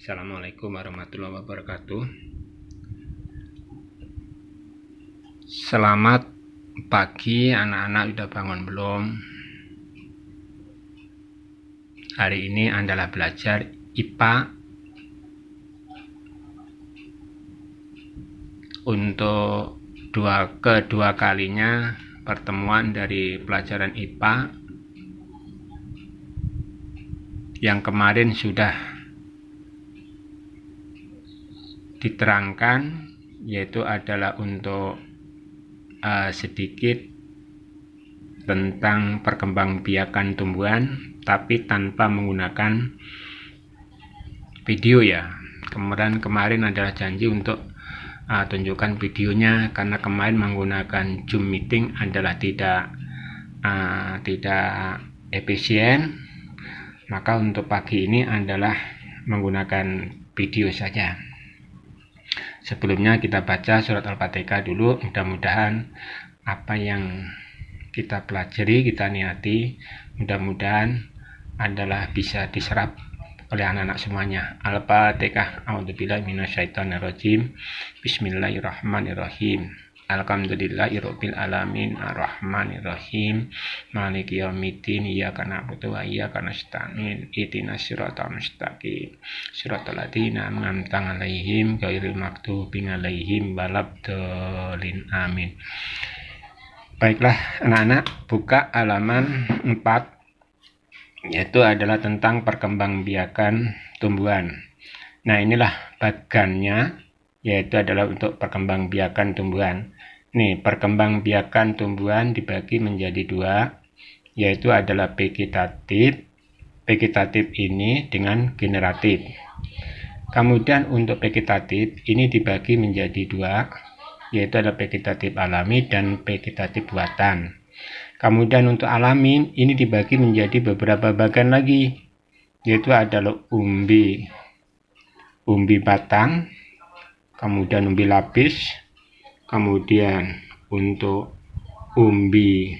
Assalamualaikum warahmatullahi wabarakatuh. Selamat pagi anak-anak, sudah bangun belum? Hari ini adalah belajar IPA untuk kedua kalinya pertemuan dari pelajaran IPA. Yang kemarin sudah diterangkan, yaitu adalah untuk sedikit tentang perkembangbiakan tumbuhan, tapi tanpa menggunakan video ya. Kemarin adalah janji untuk tunjukkan videonya, karena kemarin menggunakan Zoom meeting adalah tidak efisien. Maka untuk pagi ini adalah menggunakan video saja. Sebelumnya kita baca surat Al-Fatihah dulu. Mudah-mudahan apa yang kita pelajari, kita niati, mudah-mudahan adalah bisa diserap oleh anak-anak semuanya. Al-Fatihah. A'udzubillahi minasyaitonirrajim. Bismillahirrahmanirrahim. Alhamdulillahirabbil alamin arrahmanirrahim maliki yaumiddin iyyaka na'budu wa iyyaka nasta'in ihdinas siratal mustaqim siratal ladzina an'amta 'alaihim ghairil maghdubi 'alaihim waladdallin amin. Baiklah anak-anak, buka halaman 4, yaitu adalah tentang perkembangbiakan tumbuhan. Nah, inilah bagannya, yaitu adalah untuk perkembangbiakan tumbuhan. Nih, perkembangbiakan tumbuhan dibagi menjadi dua, yaitu adalah vegetatif. Vegetatif ini dengan generatif. Kemudian untuk vegetatif ini dibagi menjadi dua, yaitu adalah vegetatif alami dan vegetatif buatan. Kemudian untuk alami ini dibagi menjadi beberapa bagian lagi, yaitu adalah umbi batang, kemudian umbi lapis, kemudian untuk umbi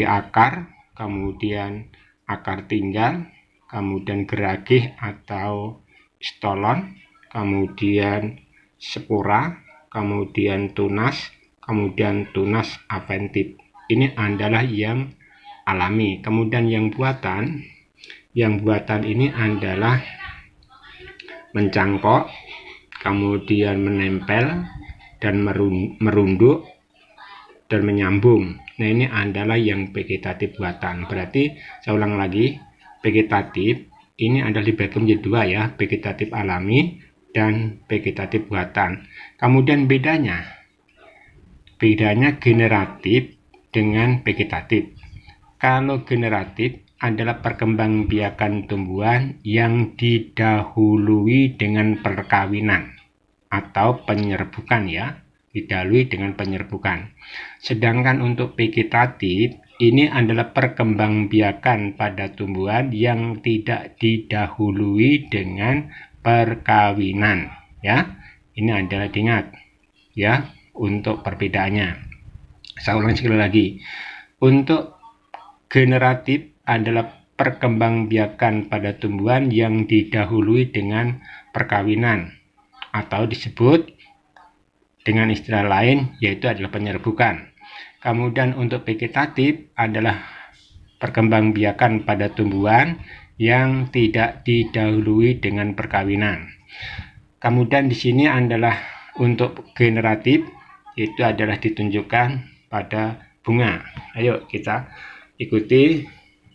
akar, kemudian akar tinggal, kemudian geragih atau stolon, kemudian spora, kemudian tunas, kemudian tunas aventif. Ini adalah yang alami. Kemudian yang buatan ini adalah mencangkok, kemudian menempel dan merunduk dan menyambung. Nah, ini adalah yang vegetatif buatan. Berarti saya ulang lagi, vegetatif ini adalah dibagi menjadi dua ya, vegetatif alami dan vegetatif buatan. Kemudian bedanya generatif dengan vegetatif. Kalau generatif adalah perkembangbiakan tumbuhan yang didahului dengan perkawinan atau penyerbukan ya, didahului dengan penyerbukan. Sedangkan untuk vegetatif ini adalah perkembangbiakan pada tumbuhan yang tidak didahului dengan perkawinan ya. Ini adalah diingat ya untuk perbedaannya. Saya ulang sekali lagi. Untuk generatif adalah perkembangbiakan pada tumbuhan yang didahului dengan perkawinan atau disebut dengan istilah lain yaitu adalah penyerbukan. Kemudian untuk vegetatif adalah perkembangbiakan pada tumbuhan yang tidak didahului dengan perkawinan. Kemudian di sini adalah untuk generatif, itu adalah ditunjukkan pada bunga. Ayo kita ikuti,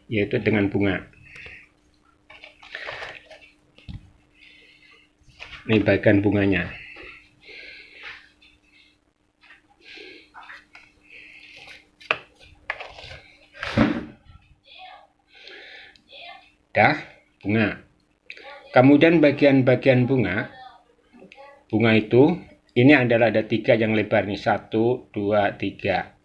yaitu dengan bunga. Ini bagian bunganya. Dah, bunga. Kemudian bagian-bagian bunga itu, ini adalah ada 3 yang lebar nih, 1, 2, 3.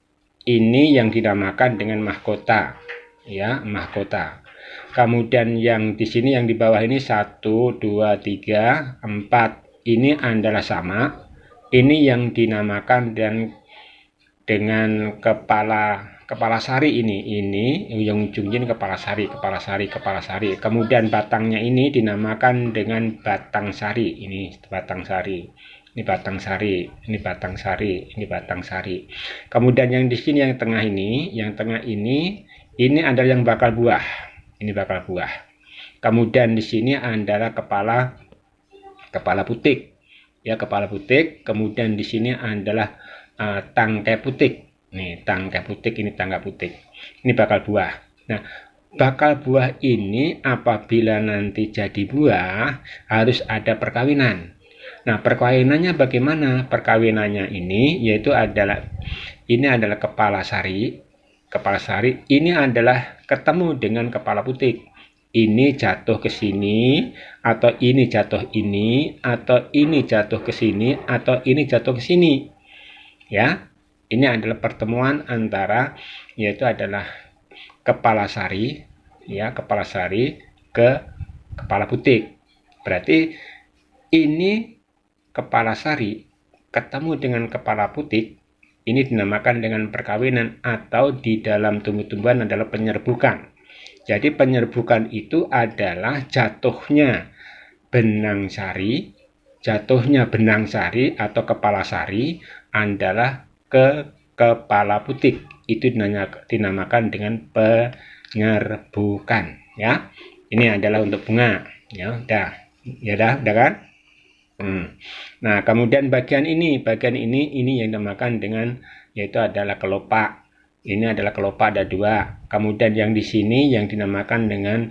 Ini yang dinamakan dengan mahkota ya, mahkota. Kemudian yang di sini yang di bawah ini 1, 2, 3, 4. Ini adalah sama. Ini yang dinamakan dengan kepala kepala sari ini yang ujungnya kepala sari. Kemudian batangnya ini dinamakan dengan batang sari. Ini batang sari. Ini batang sari, ini batang sari, ini batang sari. Kemudian yang di sini yang tengah ini adalah yang bakal buah. Ini bakal buah. Kemudian di sini adalah kepala putik. Ya, kepala putik. Kemudian di sini adalah tangkai putik. Nih, tangkai putik, ini tangkai putik. Ini bakal buah. Nah, bakal buah ini apabila nanti jadi buah harus ada perkawinan. Nah, perkawinannya bagaimana? Perkawinannya ini adalah kepala sari. Kepala sari ini adalah ketemu dengan kepala putik. Ini jatuh ke sini, atau ini jatuh ini, atau ini jatuh ke sini, atau ini jatuh ke sini. Ya, ini adalah pertemuan antara yaitu adalah kepala sari, ya, kepala sari ke kepala putik. Berarti ini kepala sari ketemu dengan kepala putik, ini dinamakan dengan perkawinan, atau di dalam tumbuh-tumbuhan adalah penyerbukan. Jadi penyerbukan itu adalah jatuhnya benang sari atau kepala sari adalah ke kepala putik. Itu dinamakan dengan penyerbukan, ya. Ini adalah untuk bunga, ya. Udah kan? Nah, kemudian bagian ini yang dinamakan dengan yaitu adalah kelopak. Ini adalah kelopak, ada 2. Kemudian yang di sini yang dinamakan dengan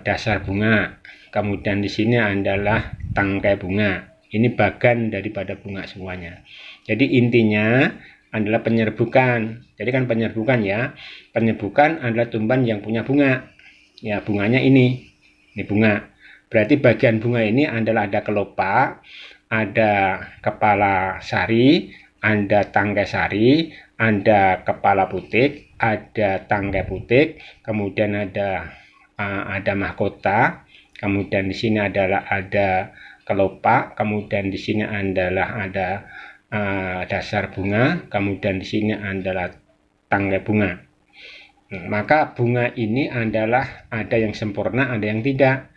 dasar bunga. Kemudian di sini adalah tangkai bunga. Ini bagian daripada bunga semuanya. Jadi intinya adalah penyerbukan. Jadi kan penyerbukan, ya. Penyerbukan adalah tumbuhan yang punya bunga. Ya, bunganya ini bunga. Berarti bagian bunga ini adalah ada kelopak, ada kepala sari, ada tangkai sari, ada kepala putik, ada tangkai putik, kemudian ada mahkota, kemudian di sini adalah ada kelopak, kemudian di sini adalah ada dasar bunga, kemudian di sini adalah tangkai bunga. Maka bunga ini adalah ada yang sempurna, ada yang tidak.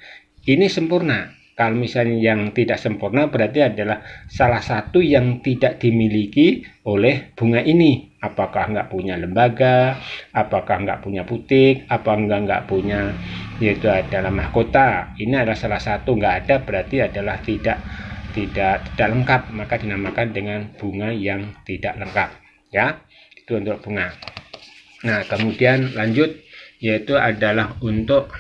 Ini sempurna. Kalau misalnya yang tidak sempurna berarti adalah salah satu yang tidak dimiliki oleh bunga ini. Apakah nggak punya lembaga, apakah nggak punya putik, apakah nggak punya yaitu adalah mahkota. Ini adalah salah satu, nggak ada berarti adalah tidak lengkap, maka dinamakan dengan bunga yang tidak lengkap, ya. Itu untuk bunga. Nah, kemudian lanjut yaitu adalah untuk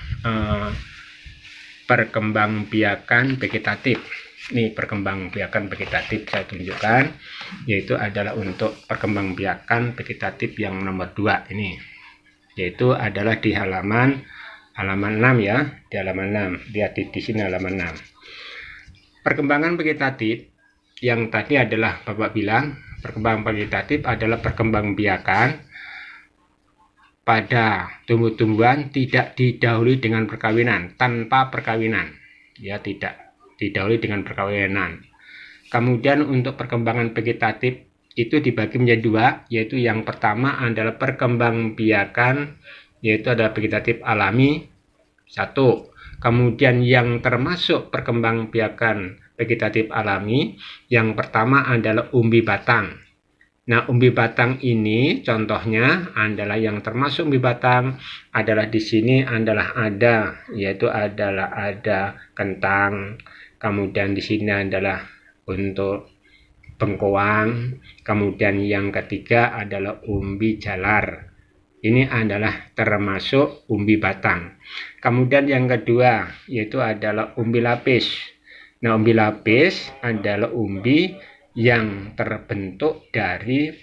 perkembangbiakan vegetatif. Ini perkembangbiakan vegetatif saya tunjukkan, yaitu adalah untuk perkembangbiakan vegetatif yang nomor 2 ini, yaitu adalah di halaman 6, ya, di halaman 6. Lihat di sini halaman 6. Perkembangan vegetatif yang tadi adalah Bapak bilang, perkembangan vegetatif adalah perkembangbiakan pada tumbuh-tumbuhan tidak didahului dengan perkawinan, tanpa perkawinan, ya, tidak didahului dengan perkawinan. Kemudian untuk perkembangan vegetatif itu dibagi menjadi 2, yaitu yang pertama adalah perkembangbiakan, yaitu adalah vegetatif alami 1. Kemudian yang termasuk perkembangbiakan vegetatif alami yang pertama adalah umbi batang. Nah, umbi batang ini contohnya adalah yang termasuk umbi batang adalah di sini adalah ada, yaitu adalah ada kentang, kemudian di sini adalah untuk bengkoang, kemudian yang ketiga adalah umbi jalar. Ini adalah termasuk umbi batang. Kemudian yang kedua yaitu adalah umbi lapis. Nah, umbi lapis adalah umbi yang terbentuk dari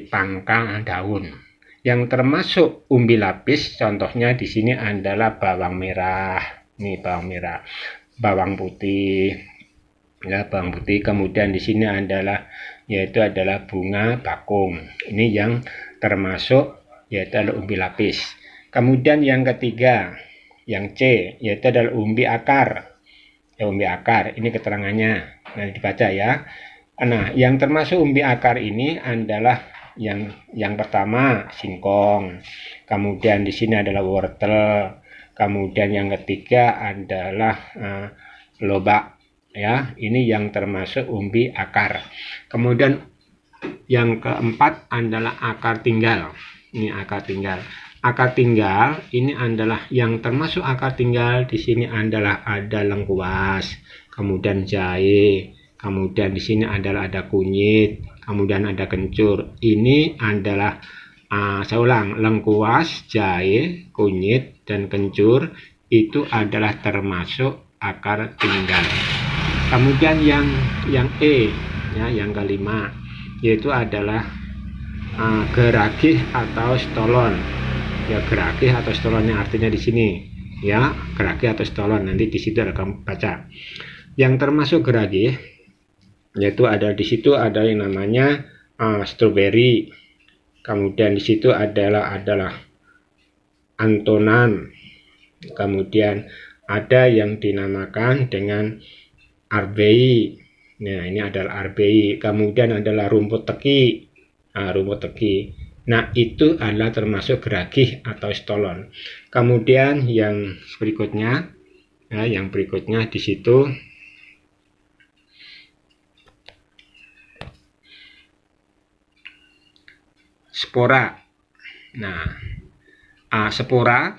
pangkal daun. Yang termasuk umbi lapis contohnya di sini adalah bawang merah. Ini bawang merah, bawang putih. Ya, bawang putih. Kemudian di sini adalah yaitu adalah bunga bakung. Ini yang termasuk yaitu adalah umbi lapis. Kemudian yang ketiga, yang C, yaitu adalah umbi akar. Ya, umbi akar, ini keterangannya. Nah, dibaca, ya. Nah, yang termasuk umbi akar ini adalah yang pertama singkong, kemudian di sini adalah wortel, kemudian yang ketiga adalah lobak ya. Ini yang termasuk umbi akar. Kemudian yang keempat adalah akar tinggal. Ini akar tinggal. Akar tinggal ini adalah yang termasuk akar tinggal di sini adalah ada lengkuas, kemudian jahe, kemudian di sini adalah ada kunyit, kemudian ada kencur. Ini adalah saya ulang, lengkuas, jahe, kunyit, dan kencur itu adalah termasuk akar tinggal. Kemudian yang E ya, yang kelima yaitu adalah geragih atau stolon. Ya, geragih atau stolonnya artinya di sini ya, geragih atau stolon, nanti di situ ada kamu baca. Yang termasuk geragih yaitu ada di situ ada yang namanya stroberi. Kemudian di situ adalah antonan. Kemudian ada yang dinamakan dengan arbei. Nah, ini adalah arbei. Kemudian adalah rumput teki. Rumput teki. Nah, itu adalah termasuk geragih atau stolon. Kemudian yang berikutnya, ya, di situ spora. Nah, spora.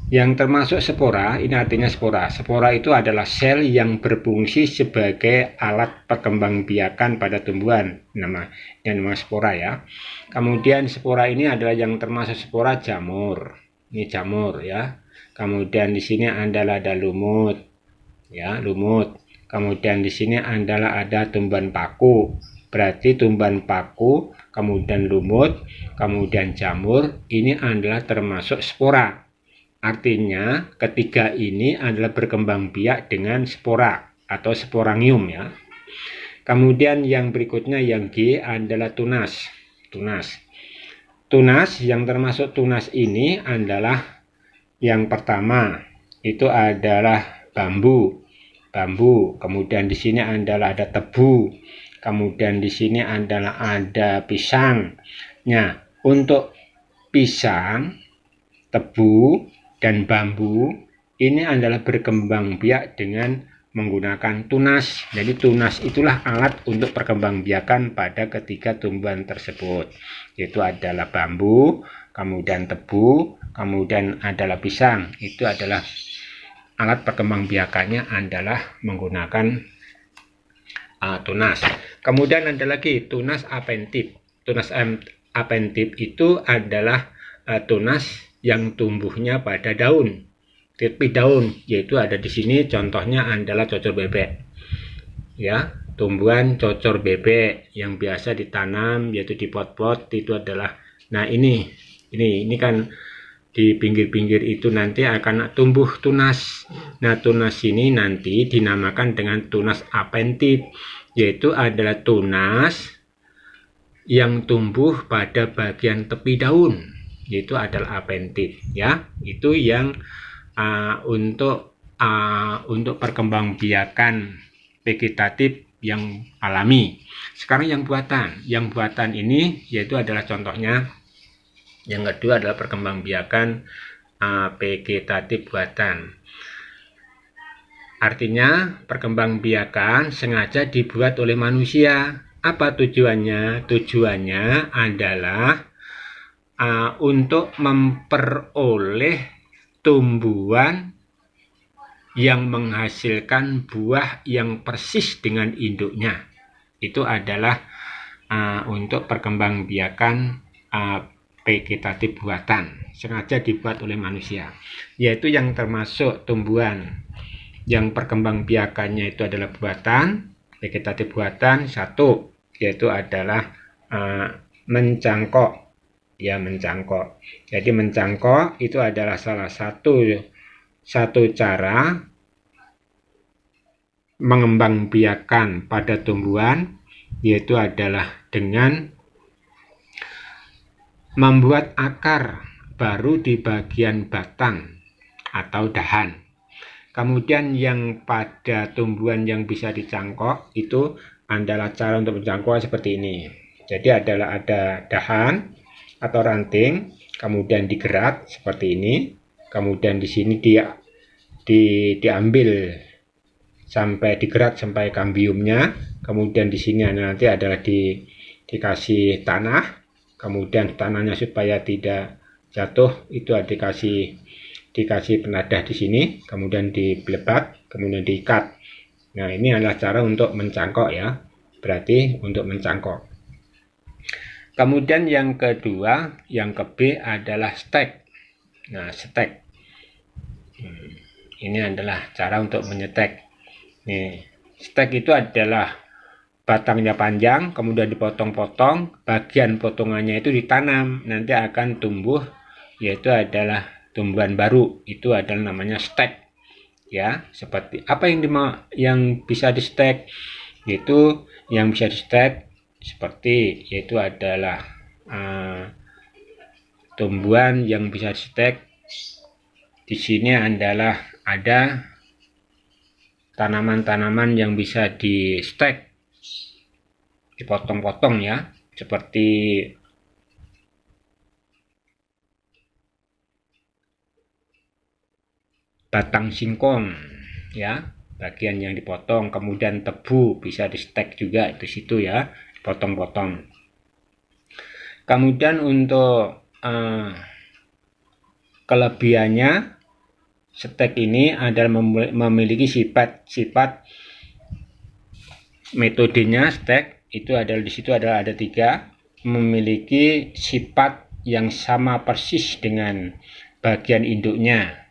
Yang termasuk spora, ini artinya spora. Spora itu adalah sel yang berfungsi sebagai alat perkembangbiakan pada tumbuhan. Nama spora ya. Kemudian spora ini adalah yang termasuk spora jamur. Ini jamur ya. Kemudian di sini adalah ada lumut. Ya, lumut. Kemudian di sini adalah ada tumbuhan paku. Berarti tumbuhan paku, kemudian lumut, kemudian jamur, ini adalah termasuk spora. Artinya ketiga ini adalah berkembang biak dengan spora atau sporangium ya. Kemudian yang berikutnya yang G adalah tunas. Tunas yang termasuk tunas ini adalah yang pertama itu adalah bambu. Kemudian di sini adalah ada tebu. Kemudian di sini adalah ada pisang. Nah, untuk pisang, tebu, dan bambu ini adalah berkembang biak dengan menggunakan tunas. Jadi tunas itulah alat untuk perkembangbiakan pada ketiga tumbuhan tersebut. Yaitu adalah bambu, kemudian tebu, kemudian adalah pisang. Itu adalah alat perkembangbiakannya adalah menggunakan tunas. Kemudian ada lagi tunas apentip. Tunas apentip itu adalah tunas yang tumbuhnya pada daun, tepi daun, yaitu ada di sini contohnya adalah cocor bebek. Ya, tumbuhan cocor bebek yang biasa ditanam yaitu di pot-pot itu adalah. Nah, ini kan di pinggir-pinggir itu nanti akan tumbuh tunas. Nah, tunas ini nanti dinamakan dengan tunas apentip, yaitu adalah tunas yang tumbuh pada bagian tepi daun, yaitu adalah apentip ya. Itu yang untuk perkembangbiakan vegetatif yang alami. Sekarang yang buatan ini yaitu adalah contohnya. Yang kedua adalah perkembangbiakan vegetatif buatan. Artinya perkembangbiakan sengaja dibuat oleh manusia. Apa tujuannya? Tujuannya adalah untuk memperoleh tumbuhan yang menghasilkan buah yang persis dengan induknya. Itu adalah untuk perkembangbiakan vegetatif buatan, sengaja dibuat oleh manusia, yaitu yang termasuk tumbuhan yang perkembangbiakannya itu adalah buatan, vegetatif buatan. Satu, yaitu adalah mencangkok. Ya, mencangkok. Jadi mencangkok itu adalah salah satu cara mengembangbiakan pada tumbuhan, yaitu adalah dengan membuat akar baru di bagian batang atau dahan. Kemudian yang pada tumbuhan yang bisa dicangkok itu adalah cara untuk menjangkau seperti ini. Jadi adalah ada dahan atau ranting, kemudian digerak seperti ini, kemudian di sini diambil sampai digerak sampai kambiumnya, kemudian di sini nanti adalah dikasih tanah, kemudian tanahnya supaya tidak jatuh itu dikasih penadah di sini, kemudian dibelebat, kemudian diikat. Nah, ini adalah cara untuk mencangkok ya, berarti untuk mencangkok. Kemudian yang kedua, yang ke B adalah stek. Nah, stek ini adalah cara untuk menyetek. Nih, stek itu adalah batangnya panjang, kemudian dipotong-potong, bagian potongannya itu ditanam, nanti akan tumbuh, yaitu adalah tumbuhan baru, itu adalah namanya stek. Ya, seperti apa yang bisa di stek? Yaitu yang bisa di stek seperti yaitu adalah tumbuhan yang bisa di stek. Di sini adalah ada tanaman-tanaman yang bisa di stek, dipotong-potong ya, seperti batang singkong ya, bagian yang dipotong, kemudian tebu bisa di stek juga di situ ya, potong-potong. Kemudian untuk kelebihannya, stek ini adalah memiliki sifat metodenya stek itu adalah di situ adalah ada 3, memiliki sifat yang sama persis dengan bagian induknya.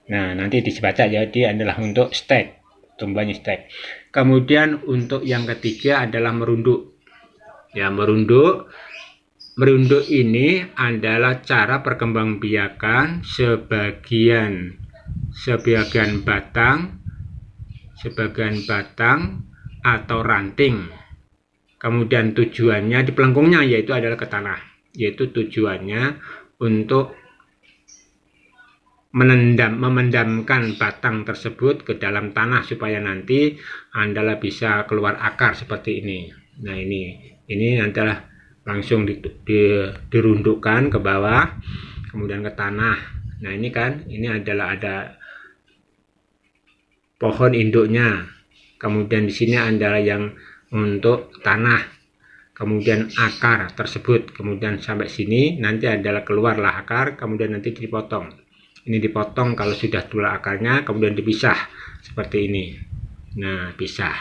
Nah, nanti dibaca jadi adalah untuk stek, tumbuhannya stek. Kemudian untuk yang ketiga adalah merunduk. Ya, merunduk ini adalah cara perkembangbiakan sebagian batang atau ranting. Kemudian tujuannya di pelengkungnya yaitu adalah ke tanah, yaitu tujuannya untuk memendamkan batang tersebut ke dalam tanah supaya nanti adalah bisa keluar akar seperti ini. Nah, ini adalah langsung dirundukkan ke bawah, kemudian ke tanah. Nah, ini adalah ada pohon induknya, kemudian di sini adalah yang untuk tanah, kemudian akar tersebut, kemudian sampai sini nanti adalah keluarlah akar, kemudian nanti dipotong. Ini dipotong kalau sudah dua akarnya, kemudian dipisah seperti ini. Nah, pisah.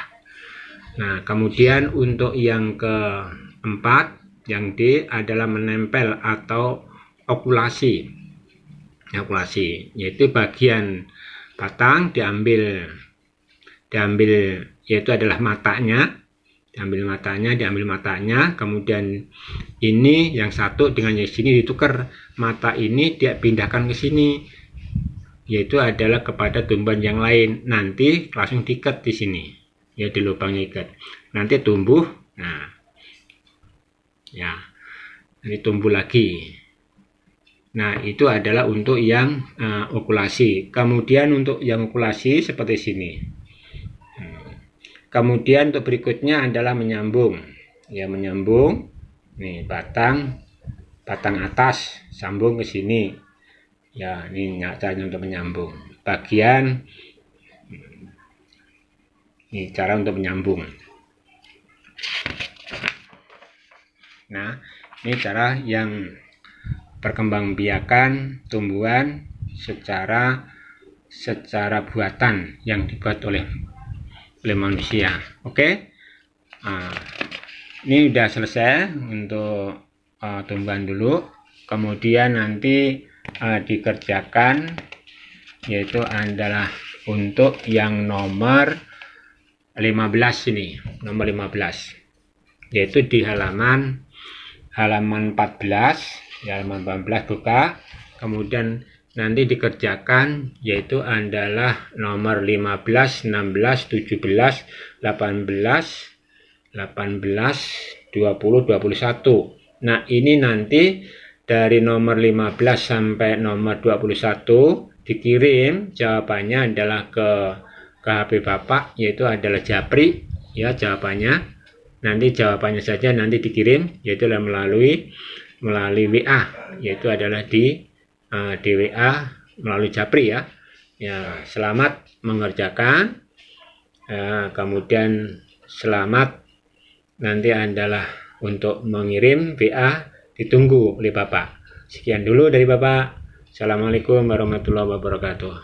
Nah, kemudian untuk yang keempat, yang D adalah menempel atau okulasi. Yaitu bagian batang diambil yaitu adalah matanya. Diambil matanya, kemudian ini yang satu dengan yang sini ditukar, mata ini dia pindahkan ke sini, yaitu adalah kepada tumbuhan yang lain, nanti langsung diikat di sini, ya di lubangnya ikat, nanti tumbuh, nah, ya, nanti tumbuh lagi. Nah, itu adalah untuk yang okulasi. Kemudian untuk yang okulasi seperti sini. Kemudian untuk berikutnya adalah menyambung. Ya, menyambung. Nih, batang atas sambung ke sini. Ya, ini caranya untuk menyambung. Bagian ini cara untuk menyambung. Nah, ini cara yang perkembangbiakan tumbuhan secara buatan yang dibuat oleh manusia. Oke. Ini udah selesai untuk tumbuhan dulu. Kemudian nanti dikerjakan yaitu adalah untuk yang nomor 15 ini, nomor 15. Yaitu di halaman 14, ya, halaman 14 buka. Kemudian nanti dikerjakan yaitu adalah nomor 15, 16, 17, 18, 20, 21. Nah, ini nanti dari nomor 15 sampai nomor 21 dikirim jawabannya adalah ke HP Bapak, yaitu adalah Japri. ya jawabannya. Nanti jawabannya saja nanti dikirim, yaitu melalui WA, yaitu adalah di WA melalui Japri ya. Ya, selamat mengerjakan. Kemudian selamat nanti adalah untuk mengirim WA, ditunggu oleh Bapak. Sekian dulu dari Bapak. Assalamualaikum warahmatullahi wabarakatuh.